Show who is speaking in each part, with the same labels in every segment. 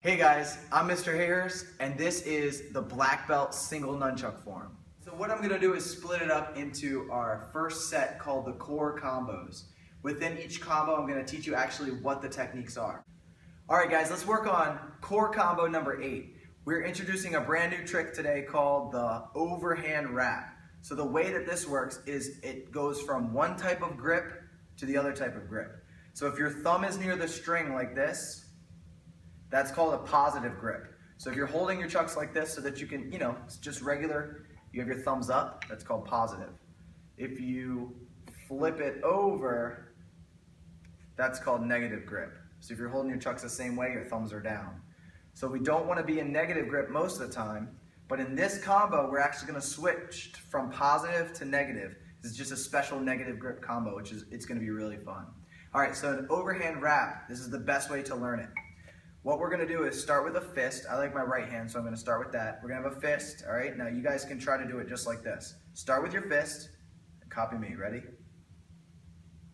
Speaker 1: Hey guys, I'm Mr. Harris, and this is the black belt single nunchuck form. So what I'm going to do is split it up into our first set called the core combos. Within each combo, I'm going to teach you actually what the techniques are. Alright guys, let's work on core combo number 8. We're introducing a brand new trick today called the overhand wrap. So the way that this works is it goes from one type of grip to the other type of grip. So if your thumb is near the string like this, that's called a positive grip. So if you're holding your chucks like this so that you can, it's just regular, you have your thumbs up, that's called positive. If you flip it over, that's called negative grip. So if you're holding your chucks the same way, your thumbs are down. So we don't want to be in negative grip most of the time, but in this combo, we're actually going to switch from positive to negative. This is just a special negative grip combo, it's going to be really fun. All right, so an overhand wrap, this is the best way to learn it. What we're going to do is start with a fist. I like my right hand, so I'm going to start with that. We're going to have a fist, all right? Now you guys can try to do it just like this. Start with your fist, and copy me, ready?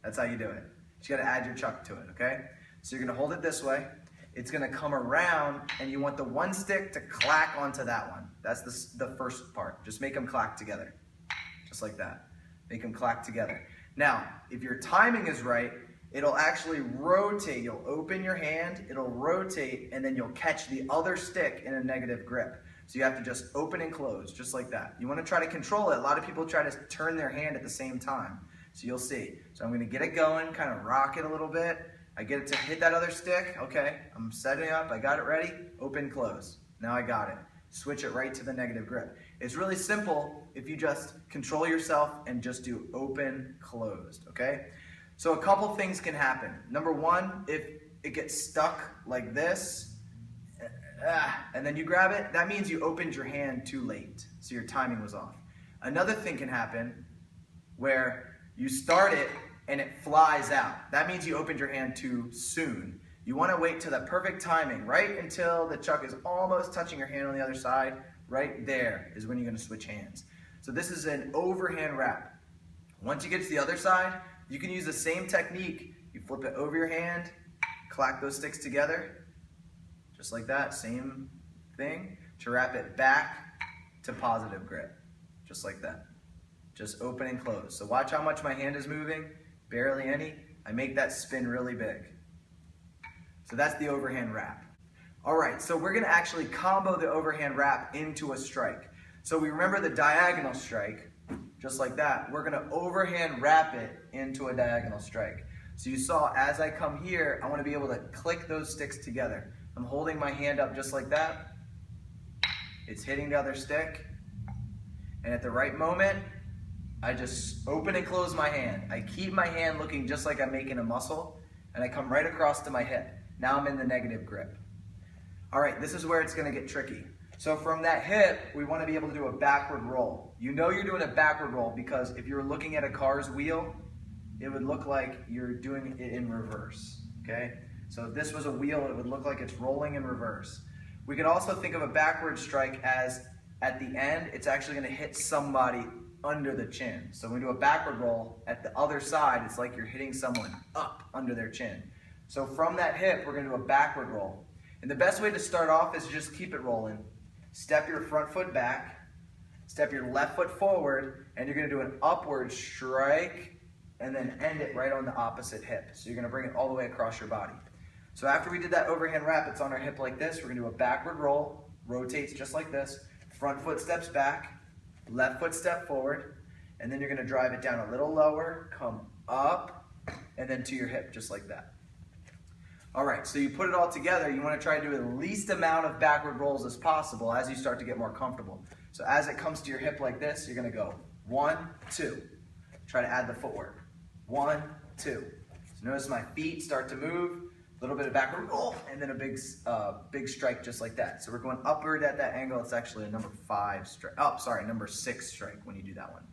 Speaker 1: That's how you do it. You got to add your chuck to it, okay? So you're going to hold it this way. It's going to come around, and you want the one stick to clack onto that one. That's the first part. Just make them clack together, just like that. Make them clack together. Now, if your timing is right, it'll actually rotate. You'll open your hand, it'll rotate, and then you'll catch the other stick in a negative grip. So you have to just open and close, just like that. You want to try to control it. A lot of people try to turn their hand at the same time. So you'll see. So I'm going to get it going, kind of rock it a little bit. I get it to hit that other stick. Okay, I'm setting up. I got it ready. Open, close. Now I got it. Switch it right to the negative grip. It's really simple if you just control yourself and just do open, closed, okay? So a couple things can happen. Number one, if it gets stuck like this, and then you grab it, that means you opened your hand too late, so your timing was off. Another thing can happen where you start it and it flies out. That means you opened your hand too soon. You want to wait till that perfect timing, right until the chuck is almost touching your hand on the other side. Right there is when you're going to switch hands. So this is an overhand wrap. Once you get to the other side, you can use the same technique. You flip it over your hand, clack those sticks together, just like that, same thing, to wrap it back to positive grip, just like that. Just open and close. So watch how much my hand is moving, barely any. I make that spin really big. So that's the overhand wrap. All right, so we're gonna actually combo the overhand wrap into a strike. So we remember the diagonal strike, just like that. We're gonna overhand wrap it into a diagonal strike. So you saw as I come here, I wanna be able to click those sticks together. I'm holding my hand up just like that. It's hitting the other stick. And at the right moment, I just open and close my hand. I keep my hand looking just like I'm making a muscle, and I come right across to my hip. Now I'm in the negative grip. All right, this is where it's gonna get tricky. So from that hip, we want to be able to do a backward roll. You know you're doing a backward roll because if you're looking at a car's wheel, it would look like you're doing it in reverse, okay? So if this was a wheel, it would look like it's rolling in reverse. We could also think of a backward strike as at the end, it's actually going to hit somebody under the chin. So when we do a backward roll, at the other side, it's like you're hitting someone up under their chin. So from that hip, we're going to do a backward roll. And the best way to start off is just keep it rolling. Step your front foot back, step your left foot forward, and you're going to do an upward strike and then end it right on the opposite hip. So you're going to bring it all the way across your body. So after we did that overhand wrap, it's on our hip like this. We're going to do a backward roll, rotates just like this. Front foot steps back, left foot step forward, and then you're going to drive it down a little lower, come up, and then to your hip just like that. All right, so you put it all together, you want to try to do the least amount of backward rolls as possible as you start to get more comfortable. So as it comes to your hip like this, you're going to go 1, 2. Try to add the footwork. 1, 2. So notice my feet start to move, a little bit of backward roll, and then a big strike just like that. So we're going upward at that angle. It's actually a number 5 strike. Oh, sorry, number 6 strike when you do that one.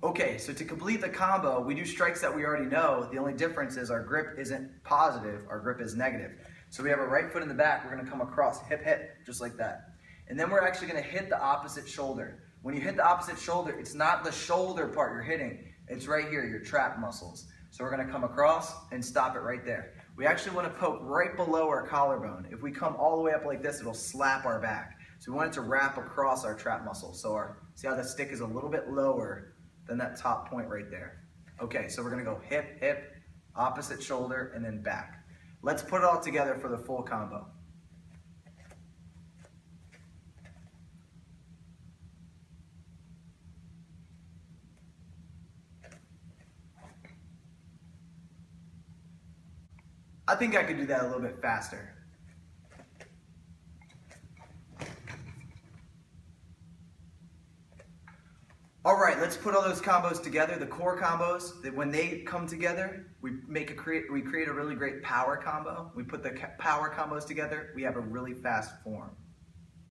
Speaker 1: Okay, so to complete the combo, we do strikes that we already know. The only difference is our grip isn't positive, our grip is negative. So we have our right foot in the back, we're gonna come across hip, hip, just like that. And then we're actually gonna hit the opposite shoulder. When you hit the opposite shoulder, it's not the shoulder part you're hitting, it's right here, your trap muscles. So we're gonna come across and stop it right there. we actually want to poke right below our collarbone. If we come all the way up like this, it'll slap our back. So we want it to wrap across our trap muscle. So see how the stick is a little bit lower than that top point right there. Okay, so we're gonna go hip, hip, opposite shoulder, and then back. Let's put it all together for the full combo. I think I could do that a little bit faster. All right, let's put all those combos together. The core combos, that when they come together, we create a really great power combo. We put the power combos together, we have a really fast form.